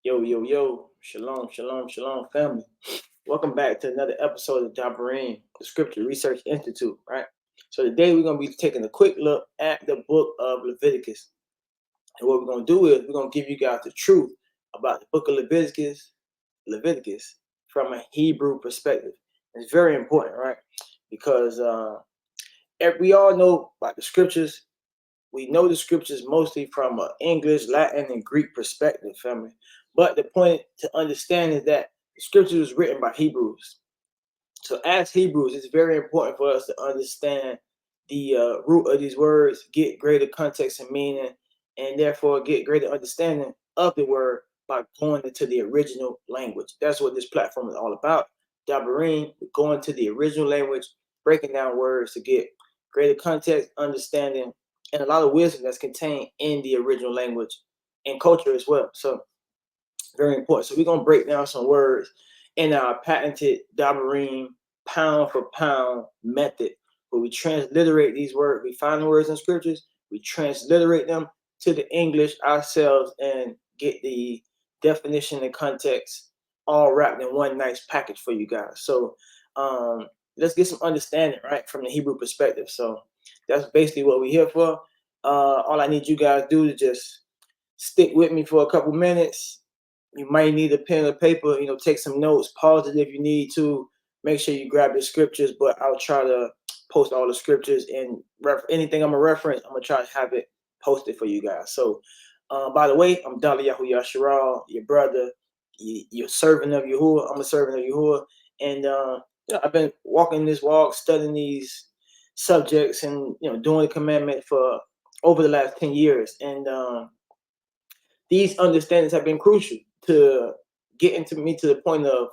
Yo, yo, yo, shalom, shalom, shalom, family. Welcome back to another episode of Dabarym, the Scripture Research Institute, right? So today we're going to be taking a quick look at the book of Leviticus. And what we're going to do is we're going to give you guys the truth about the book of Leviticus from a Hebrew perspective. It's very important, right? Because we all know about the scriptures. We know the scriptures mostly from an English, Latin, and Greek perspective, family. But the point to understand is that the scripture was written by Hebrews. So as Hebrews, it's very important for us to understand the root of these words, get greater context and meaning, and therefore get greater understanding of the word by going into the original language. That's what this platform is all about. Dabarym, going to the original language, breaking down words to get greater context, understanding, and a lot of wisdom that's contained in the original language and culture as well. So very important. So we're going to break down some words in our patented Dabarym pound for pound method, where we transliterate these words. We find the words in scriptures, we transliterate them to the English ourselves and get the definition and context all wrapped in one nice package for you guys. So let's get some understanding, right, from the Hebrew perspective. So that's basically what we're here for. All I need you guys to do is just stick with me for a couple minutes. You might need a pen or paper, take some notes, pause it if you need to. Make sure you grab the scriptures, but I'll try to post all the scriptures and anything I'm going to reference, I'm going to try to have it posted for you guys. So, by the way, I'm Yahuah, your brother, your servant of Yahuah. I'm a servant of Yahuah. And I've been walking this walk, studying these subjects and, doing the commandment for over the last 10 years. And these understandings have been crucial to getting to me to the point of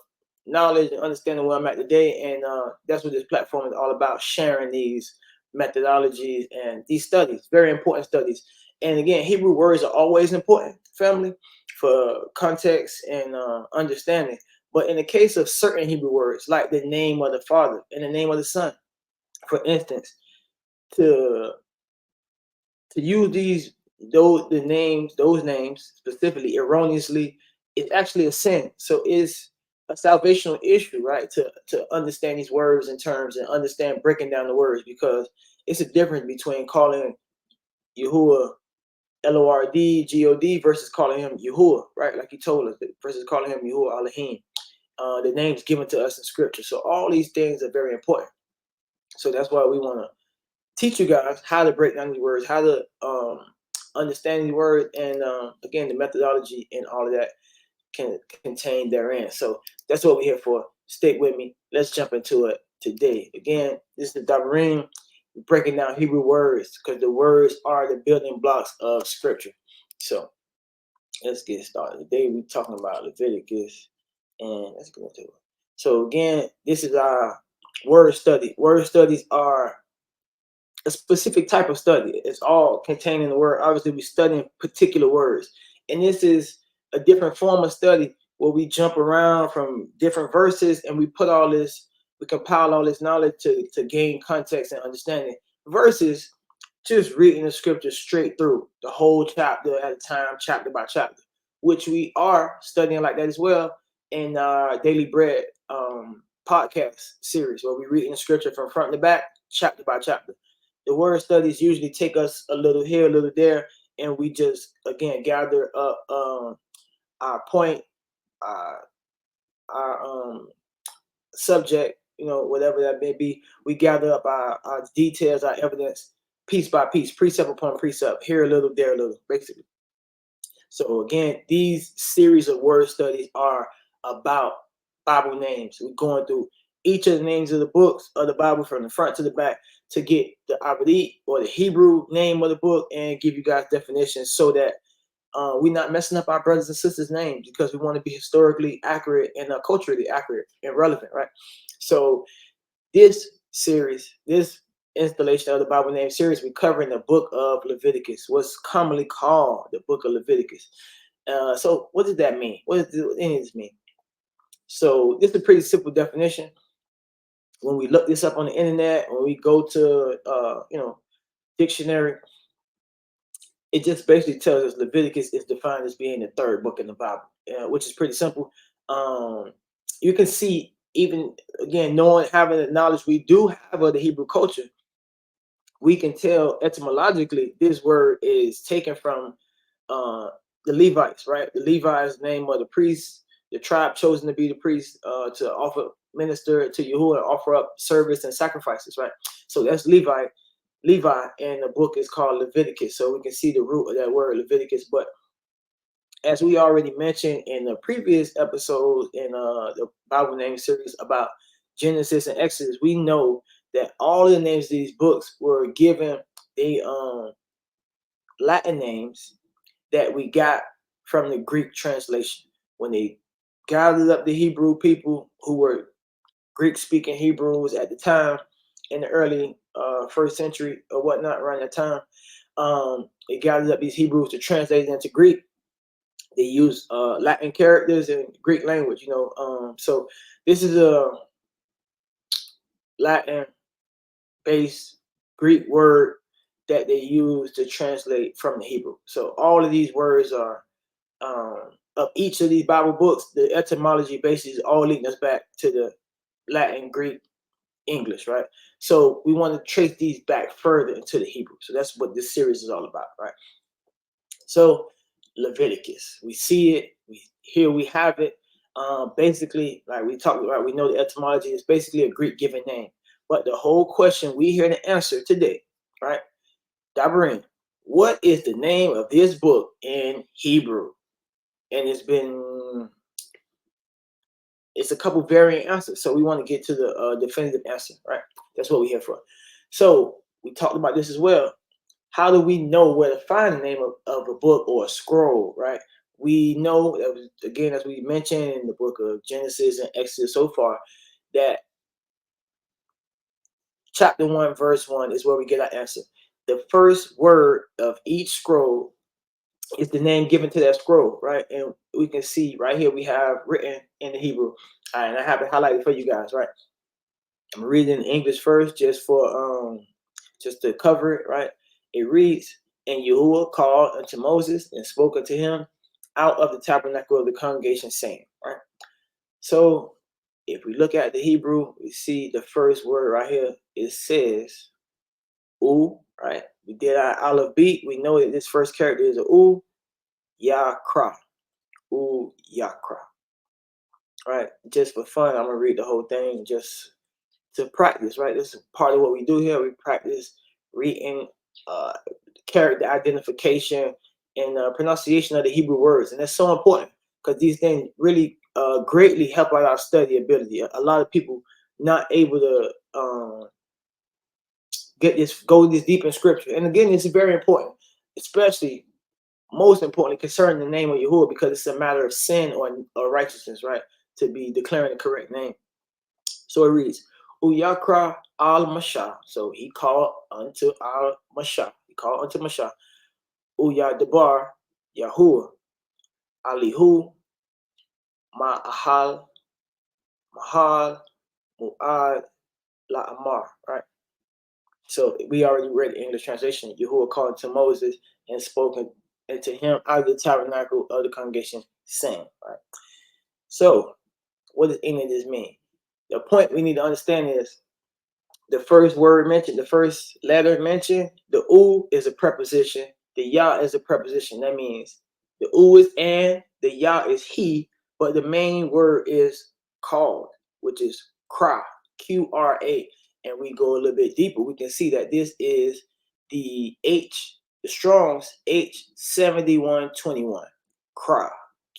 knowledge and understanding where I'm at today. And that's what this platform is all about, sharing these methodologies and these studies, very important studies. And again, Hebrew words are always important, family, for context and understanding. But in the case of certain Hebrew words, like the name of the Father and the name of the Son, for instance, to use those names specifically erroneously, it's actually a sin. So it's a salvational issue, right? To understand these words and terms and understand breaking down the words, because it's a difference between calling Yahuwah Lord God versus calling him Yahuwah, right? Like he told us, versus calling him Yahuwah Elohim. The names given to us in scripture. So all these things are very important. So that's why we want to teach you guys how to break down these words, how to understand these words, and again, the methodology and all of that can contain therein. So that's what we're here for. Stick with me. Let's jump into it today. Again, this is Dabarym, breaking down Hebrew words, because the words are the building blocks of scripture. So let's get started. Today we're talking about Leviticus, and let's go into it. So again, this is our word study. Word studies are a specific type of study. It's all contained in the word. Obviously, we're studying particular words. And this is a different form of study where we jump around from different verses and we compile all this knowledge to gain context and understanding, versus just reading the scripture straight through the whole chapter at a time, chapter by chapter, which we are studying like that as well in our Daily Bread podcast series, where we read in the scripture from front to back, chapter by chapter. The word studies usually take us a little here, a little there, and we just, again, gather up our point, our subject, whatever that may be. We gather up our details, our evidence, piece by piece, precept upon precept, here a little, there a little, basically. So again, these series of word studies are about Bible names. We're going through each of the names of the books of the Bible from the front to the back to get the Hebraic or the Hebrew name of the book and give you guys definitions, so that we're not messing up our brothers and sisters' names, because we want to be historically accurate and culturally accurate and relevant, right? So this series, this installation of the Bible name series, we're covering the book of Leviticus, what's commonly called the book of Leviticus. So what does that mean? What does any of this mean? So this is a pretty simple definition. When we look this up on the internet, when we go to dictionary, it just basically tells us Leviticus is defined as being the third book in the Bible, which is pretty simple. You can see, even again, knowing, having the knowledge we do have of the Hebrew culture, we can tell etymologically this word is taken from the Levites, right? The Levites, name of the priests, the tribe chosen to be the priest, to offer, minister to Yahuah, and offer up service and sacrifices, right? So that's Levi, and the book is called Leviticus. So we can see the root of that word, Leviticus. But as we already mentioned in the previous episode in the Bible name series about Genesis and Exodus, we know that all the names of these books were given the Latin names that we got from the Greek translation. When they gathered up the Hebrew people who were Greek-speaking Hebrews at the time in the early first century or whatnot, around that time, they gathered up these Hebrews to translate it into Greek. They use Latin characters and Greek language, so this is a Latin-based Greek word that they use to translate from the Hebrew. So all of these words are of each of these Bible books. The etymology basically is all leading us back to the Latin, Greek, English, right? So we want to trace these back further into the Hebrew. So that's what this series is all about, right? So Leviticus, we see it, we have it. Basically, like we talked about, we know the etymology is basically a Greek given name. But the whole question we here to answer today, right? Dabarym, what is the name of this book in Hebrew? And it's a couple variant answers. So we want to get to the definitive answer, right? That's what we're here for. So we talked about this as well. How do we know where to find the name of a book or a scroll, right? We know, again, as we mentioned in the book of Genesis and Exodus so far, that chapter 1, verse 1 is where we get our answer. The first word of each scroll is the name given to that scroll, right? And we can see right here we have written in the Hebrew. All right, and I have it highlighted for you guys, right? I'm reading in English first just to cover it, right? It reads, "And Yahuah called unto Moses and spoke unto him out of the tabernacle of the congregation, saying," right? So if we look at the Hebrew, we see the first word right here. It says U, right? We did our aleph beat. We know that this first character is a U, Yakra. U, Yakra. Right? Just for fun, I'm going to read the whole thing just to practice, right? This is part of what we do here. We practice reading character identification and pronunciation of the Hebrew words. And that's so important because these things really greatly help out our study ability. A lot of people not able to go this deep in scripture. And again, it's very important, especially most importantly concerning the name of Yahuah, because it's a matter of sin or righteousness, right? To be declaring the correct name. So it reads, Uyakra al-Mashah. So he called unto al-Mashah. He called unto Mashah. Uyadabar Yahuah. Alihu Ma'ahal Mahal Mu'ad La'amar. Right? So we already read the English translation. Yahuah called to Moses and spoken to him out of the tabernacle of the congregation, saying, right? So what does any of this mean? The point we need to understand is the first word mentioned, the first letter mentioned, the U is a preposition, the Yah is a preposition. That means the U is and, the Yah is he, but the main word is called, which is Kra, Q-R-A. And we go a little bit deeper, we can see that this is the Strong's H7121, Kra,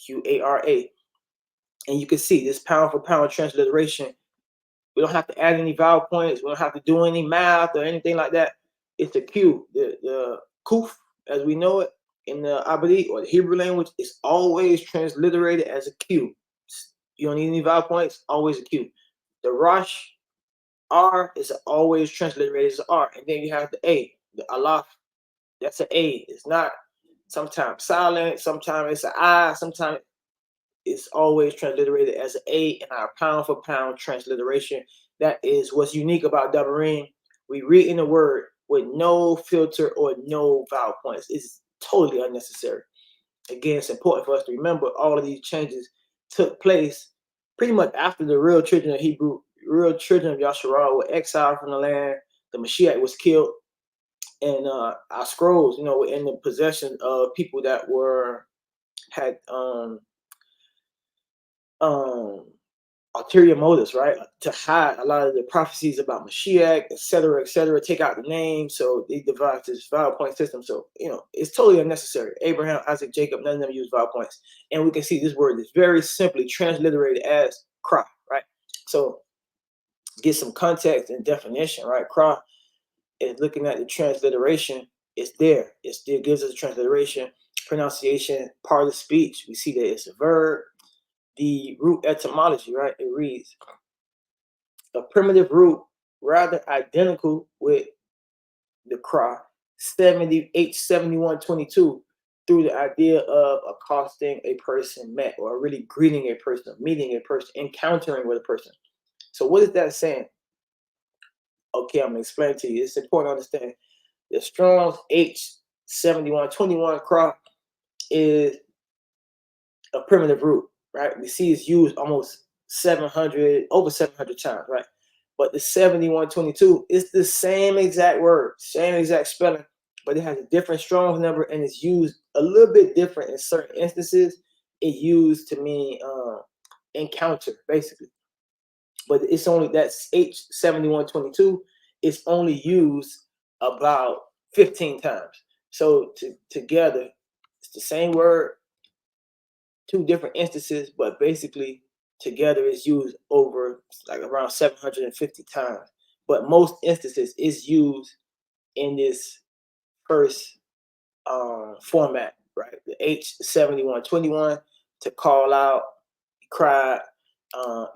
Q-A-R-A. And you can see this pound for pound transliteration. We don't have to add any vowel points. We don't have to do any math or anything like that. It's a Q. The kuf, as we know it in the Abadi or the Hebrew language, is always transliterated as a Q. You don't need any vowel points, always a Q. The Rosh, R, is always transliterated as R. And then you have the A, the Alaf, that's an A. It's not sometimes silent, sometimes it's an I, sometimes it's always transliterated as an A in our pound for pound transliteration. That is what's unique about Dabarym. We read in the word with no filter or no vowel points. It's totally unnecessary. Again, it's important for us to remember all of these changes took place pretty much after the real children of Yahshua were exiled from the land. The Mashiach was killed, and our scrolls, were in the possession of people that had ulterior motives, right? To hide a lot of the prophecies about Mashiach, et cetera, take out the name. So they devised this vowel point system. So, it's totally unnecessary. Abraham, Isaac, Jacob, none of them use vowel points. And we can see this word is very simply transliterated as cry, right? So get some context and definition, right? Cry is looking at the transliteration. It's there. It still gives us a transliteration, pronunciation, part of speech. We see that it's a verb. The root etymology, right? It reads a primitive root rather identical with the cry 7122 through the idea of accosting a person met, or really greeting a person, meeting a person, encountering with a person. So what is that saying? Okay, I'm gonna explain to you. It's important to understand the Strong's H7121 cry is a primitive root, right? We see it's used almost over 700 times, right? But the 7122 is the same exact word, same exact spelling, but it has a different Strong's number, and it's used a little bit different in certain instances. It used to mean encounter, basically. But it's only, that's H7122 is only used about 15 times. So together, it's the same word, two different instances, but basically together is used over like around 750 times. But most instances is used in this first format, right? The H7121 to call out, cry,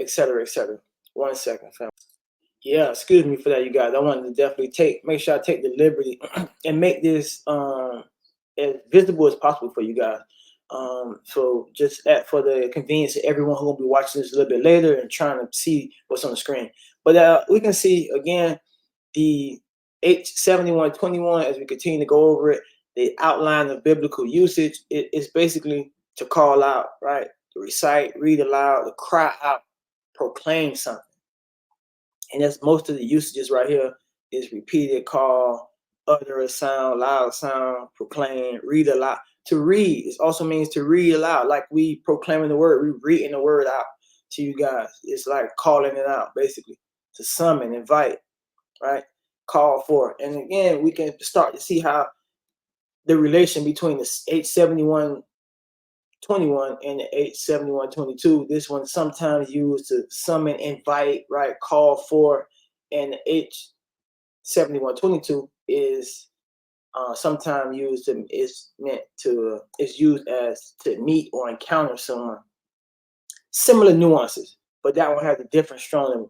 etc., etc. 1 second, fam. Yeah, excuse me for that, you guys. I wanted to definitely make sure I take the liberty and make this as visible as possible for you guys. So just for the convenience of everyone who will be watching this a little bit later and trying to see what's on the screen. But we can see again the H7121 as we continue to go over it. The outline of biblical usage is basically to call out, right? To recite, read aloud, to cry out, proclaim something. And that's most of the usages right here is repeated, call, utter a sound, loud sound, proclaim, read aloud. To read, it also means to read aloud, like we proclaiming the word, we reading the word out to you guys. It's like calling it out, basically, to summon, invite, right? Call for. And again, we can start to see how the relation between the H7121 and the H7122. This one sometimes used to summon, invite, right, call for, and the H7122 is sometimes used is used as to meet or encounter someone. Similar nuances, but that one has a different strong.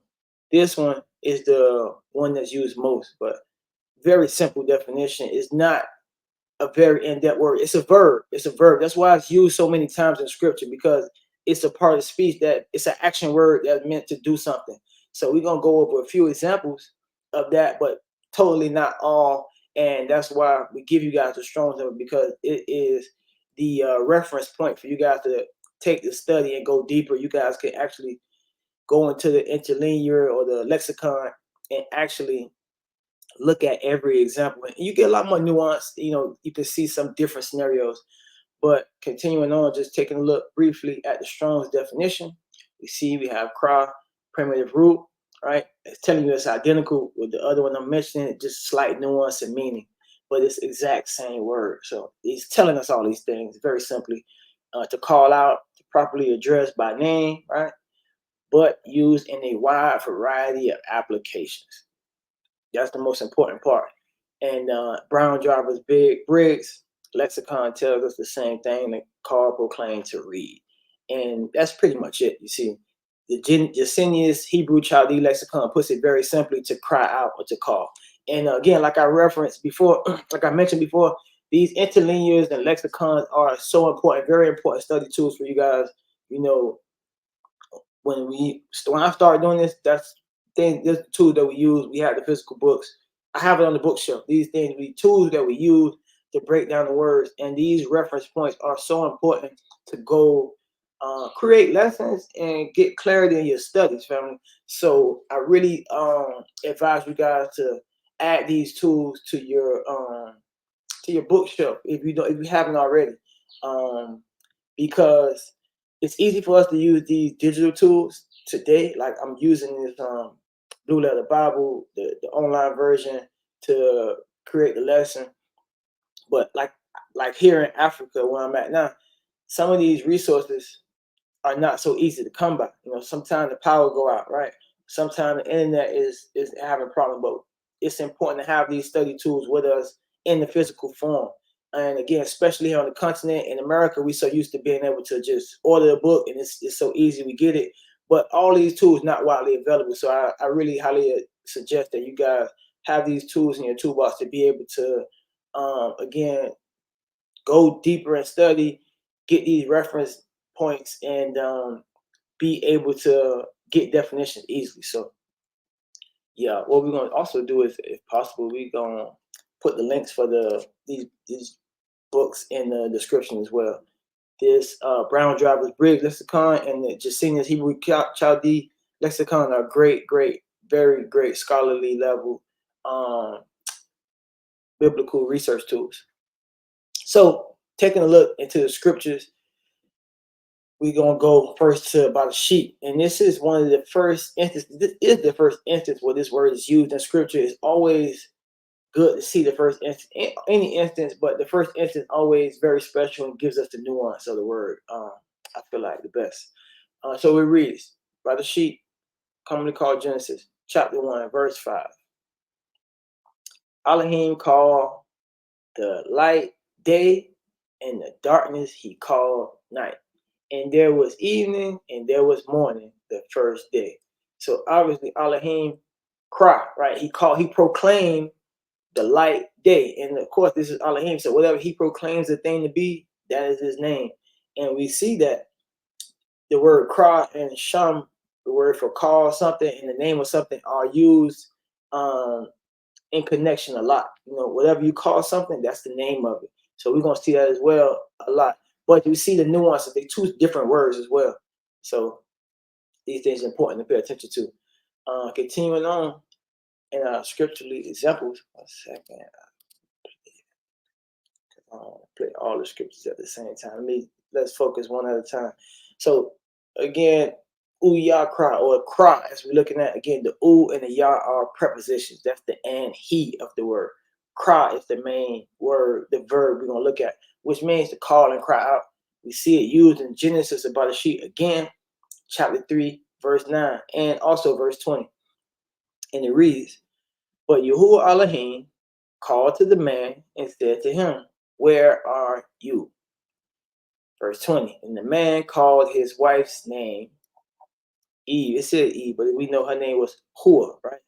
This one is the one that's used most, but very simple definition. Is not a very in-depth word. It's a verb. It's a verb. That's why it's used so many times in scripture, because it's a part of speech that it's an action word that's meant to do something. So we're gonna go over a few examples of that, but totally not all. And that's why we give you guys the Strong's number, because it is the reference point for you guys to take the study and go deeper. You guys can actually go into the interlinear or the lexicon and actually look at every example, and you get a lot more nuance. You can see some different scenarios. But continuing on, just taking a look briefly at the Strong's definition, we have cry, primitive root, right? It's telling you it's identical with the other one I'm mentioning, just slight nuance and meaning, but it's exact same word. So he's telling us all these things very simply, to call out, to properly address by name, right? But used in a wide variety of applications. That's the most important part. And Brown Jarvis Briggs lexicon tells us the same thing: that call, proclaim, to read. And that's pretty much it. You see, the Jacenius Hebrew Chaldee lexicon puts it very simply: to cry out or to call. And again, like I referenced before, like I mentioned before, these interlinears and lexicons are so important, very important study tools for you guys. When I started doing this, this the tool that we use. We have the physical books. I have it on the bookshelf. These things, tools that we use to break down the words. And these reference points are so important to go create lessons and get clarity in your studies, family. So I really advise you guys to add these tools to your bookshelf if you haven't already, because it's easy for us to use these digital tools today. Like I'm using this Blue Letter Bible, the online version, to create the lesson. But like here in Africa where I'm at now, some of these resources are not so easy to come by. Sometimes the power go out, right? Sometimes the internet is having a problem, but it's important to have these study tools with us in the physical form. And again, especially here on the continent in America, we so used to being able to just order a book and it's so easy, we get it. But all these tools not widely available. So I really highly suggest that you guys have these tools in your toolbox to be able to again go deeper and study, get these reference points, and be able to get definitions easily. So yeah, what we're gonna also do is, if possible, we're gonna put the links for these books in the description as well. This Brown Driver's Bridge Lexicon and the Jacinius Hebrew Chaldee Lexicon are great, very great scholarly level biblical research tools. So taking a look into the scriptures, we're gonna go first to about a sheep, and this is one of the first instances. This is the first instance where this word is used in scripture. It's always good to see the first instance, any instance, but the first instance always very special and gives us the nuance of the word. I feel like the best. So it reads, by the sheep, commonly called Genesis, chapter 1, verse 5. Elohim called the light day, and the darkness he called night. And there was evening, and there was morning the first day. So obviously Elohim cry, right? He proclaimed the light day. And of course, this is Elohim. So whatever he proclaims the thing to be, that is his name. And we see that the word cry and sham, the word for call something and the name of something, are used in connection a lot. Whatever you call something, that's the name of it. So we're going to see that as well a lot. But you see the nuances, they're two different words as well. So these things are important to pay attention to. Continuing on in scripturally examples. 1 second. Play all the scriptures at the same time. Let's focus one at a time. So again, Uyah cry, or cry, as we're looking at, again, the U and the Yah are prepositions. That's the and he of the word. Cry is the main word, the verb we're going to look at, which means to call and cry out. We see it used in Genesis about a sheep again, chapter 3, verse 9, and also verse 20. And it reads, but Yahuah Elohim called to the man and said to him, where are you? Verse 20, and the man called his wife's name Eve. It said Eve, but we know her name was Hua, right?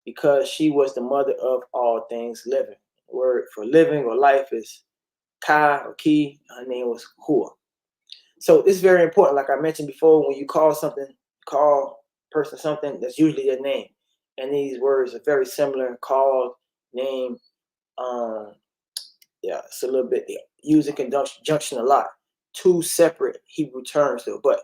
Because she was the mother of all things living. The word for living or life is Kai or Ki. Her name was Hua. So it's very important. Like I mentioned before, when you call a person something, that's usually their name. And these words are very similar. Called, name, it's a little bit, use in conjunction a lot. Two separate Hebrew terms though. But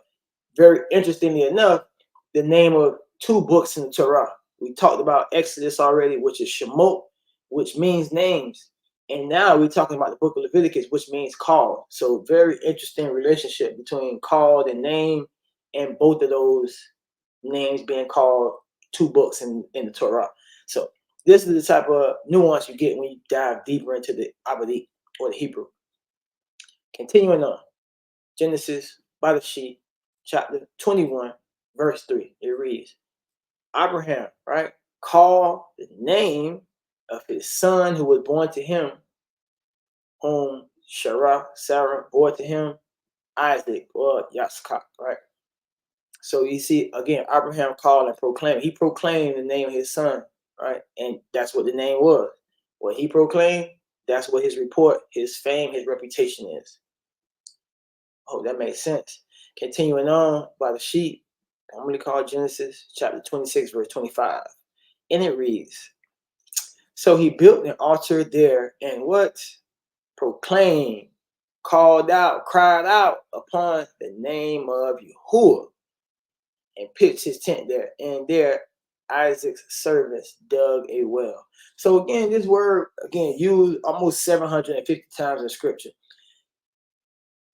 very interestingly enough, the name of two books in the Torah. We talked about Exodus already, which is Shemot, which means names. And now we're talking about the book of Leviticus, which means called. So very interesting relationship between called and name, and both of those names being called two books in the Torah. So this is the type of nuance you get when you dive deeper into the Abadi or the Hebrew. Continuing on, Genesis by the sheep, chapter 21, verse 3. It reads, Abraham, right, called the name of his son who was born to him, whom Sarah bore to him, Isaac, or Yaskak, right? So you see, again, Abraham called and proclaimed. He proclaimed the name of his son, right? And that's what the name was. What he proclaimed, that's what his report, his fame, his reputation is. Hope that makes sense. Continuing on by the sheep, commonly called Genesis chapter 26, verse 25. And it reads, so he built an altar there, and what? proclaimed, called out, cried out upon the name of Yahuah, and pitched his tent there. And there Isaac's servants dug a well. So again, this word, again, used almost 750 times in scripture.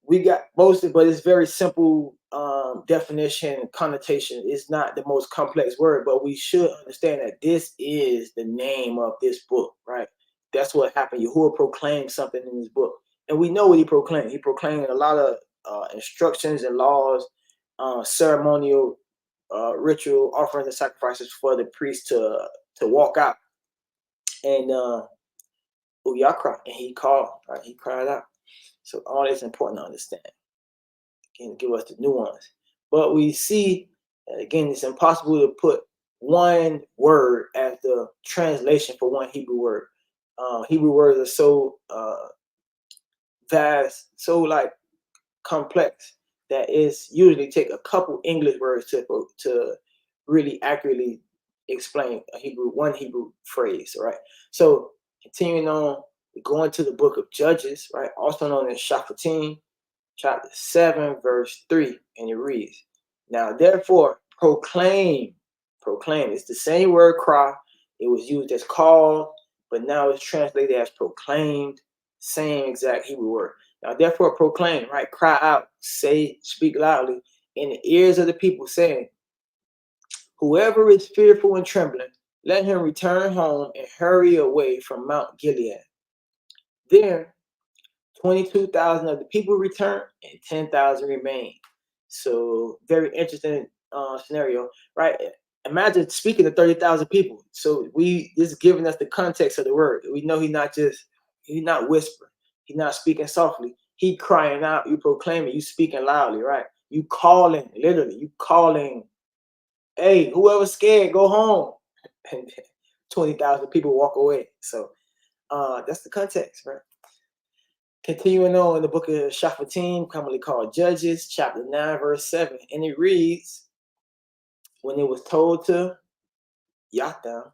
We got most of it, but it's very simple definition, connotation. It's not the most complex word, but we should understand that this is the name of this book, right? That's what happened. Yahuah proclaimed something in this book. And we know what he proclaimed. He proclaimed a lot of instructions and laws, ceremonial, ritual offerings and sacrifices for the priest to walk out. And Uyakra, and he called, right? He cried out. So all that's important to understand. Again, give us the nuance. But we see, again, it's impossible to put one word as the translation for one Hebrew word. Hebrew words are so vast, so like complex, that it's usually take a couple English words to really accurately explain one Hebrew phrase, right? So continuing on, going to the book of Judges, right? Also known as Shaphatim, chapter 7, verse 3, and it reads, now therefore proclaim. It's the same word cry. It was used as called, but now it's translated as proclaimed, same exact Hebrew word. Now therefore proclaim, right? Cry out, say, speak loudly in the ears of the people, saying, whoever is fearful and trembling, let him return home and hurry away from Mount Gilead. There 22,000 of the people returned and 10,000 remained. So very interesting scenario, right? Imagine speaking to 30,000 people. So this is giving us the context of the word. We know he's not whispering. He's not speaking softly. He crying out, you proclaiming, you speaking loudly, right? You calling, literally, you calling, hey, whoever's scared, go home. And 20,000 people walk away. So that's the context, right? Continuing on in the book of Shaphatim, commonly called Judges, chapter 9, verse 7. And it reads, when it was told to Yotham,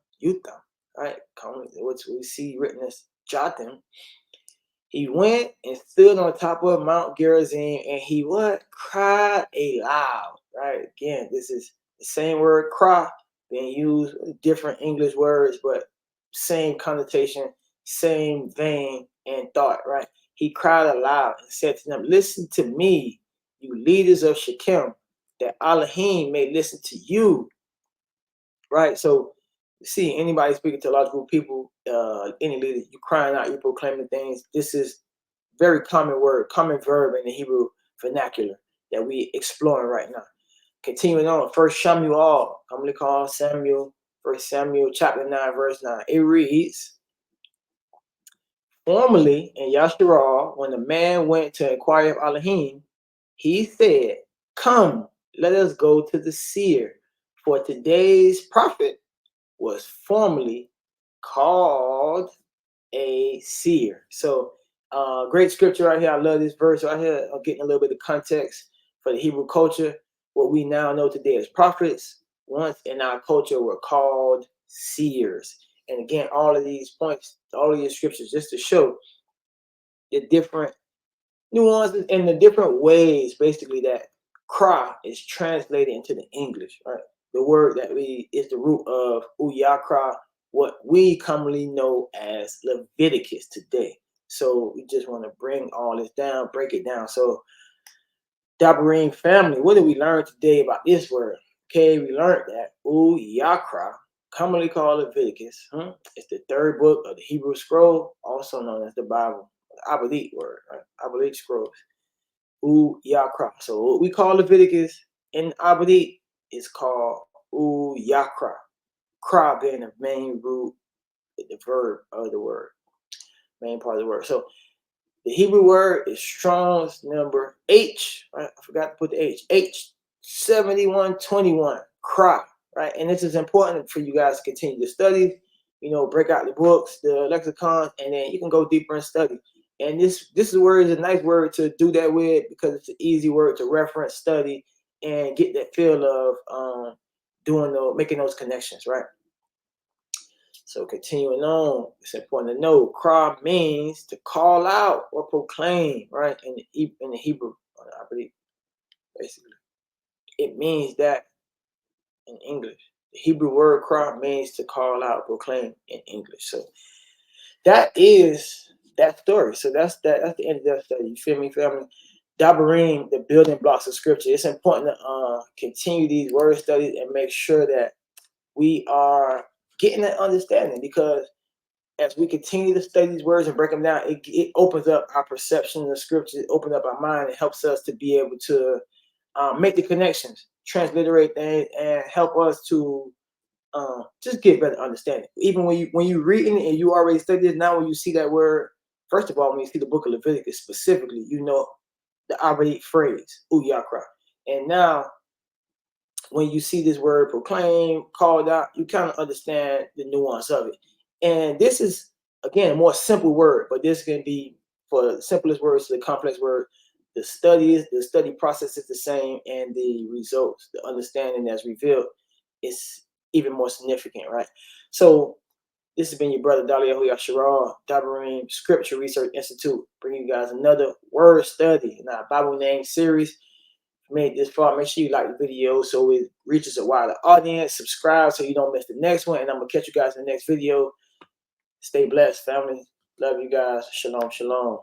right? Commonly, which we see written as Jotham, he went and stood on top of Mount Gerizim, and he what? Cried aloud, right? Again, this is the same word cry being used with different English words, but same connotation, same vein and thought, right? He cried aloud and said to them, listen to me, you leaders of Shechem, that Elohim may listen to you, right? So see, anybody speaking to a large group of people, any leader, you crying out, you proclaiming things. This is very common word, common verb in the Hebrew vernacular that we exploring right now. Continuing on, 1 Samuel, commonly called Samuel, 1 Samuel chapter 9, verse 9. It reads, formerly in Yasharal, when the man went to inquire of Elohim, he said, come, let us go to the seer, for today's prophet was formerly called a seer. So great scripture right here. I love this verse right here. I'm getting a little bit of context for the Hebrew culture. What we now know today as prophets, once in our culture were called seers. And again, all of these points, all of these scriptures, just to show the different nuances and the different ways, basically, that kra is translated into the English, right? The word that is the root of uyakra, what we commonly know as Leviticus today. So we just want to bring all this down, break it down. So Dabarym family, what did we learn today about this word? Okay, we learned that uyakra, commonly called Leviticus, it's the third book of the Hebrew scroll, also known as the Bible, the Abadite word, right? Abadite scrolls. Uyakra. So what we call Leviticus in Abadite is called Uyakra. Kra being the main root, the verb of the word, main part of the word. So the Hebrew word is Strong's number H, right? I forgot to put the H. H7121, Kra, right? And this is important for you guys to continue to study, break out the books, the lexicons, and then you can go deeper and study. And this word is a nice word to do that with because it's an easy word to reference, study, and get that feel of making those connections, right? So continuing on, it's important to know, cry means to call out or proclaim, right? In the Hebrew, I believe, basically. It means that in English. The Hebrew word cry means to call out, proclaim in English. So that is that story. So that's the end of that study. You feel me, family? Dabarym, the building blocks of scripture. It's important to continue these word studies and make sure that we are getting that understanding, because as we continue to study these words and break them down, it opens up our perception of the scripture. It opens up our mind. It helps us to be able to make the connections, transliterate things, and help us to just get better understanding. Even when you reading it and you already studied it, now when you see that word, first of all, when you see the book of Leviticus specifically, you know the already phrase, Uyakra. And now when you see this word proclaim, called out, you kind of understand the nuance of it. And this is, again, a more simple word, but this can be for the simplest words to the complex word. The study process is the same, and the results, the understanding that's revealed is even more significant, right? So this has been your brother Yahuah, Dabarym Scripture Research Institute, bringing you guys another word study in our Bible name series. Made this far, make sure you like the video so it reaches a wider audience. Subscribe so you don't miss the next one, and I'm gonna catch you guys in the next video. Stay blessed, family. Love you guys. Shalom, shalom.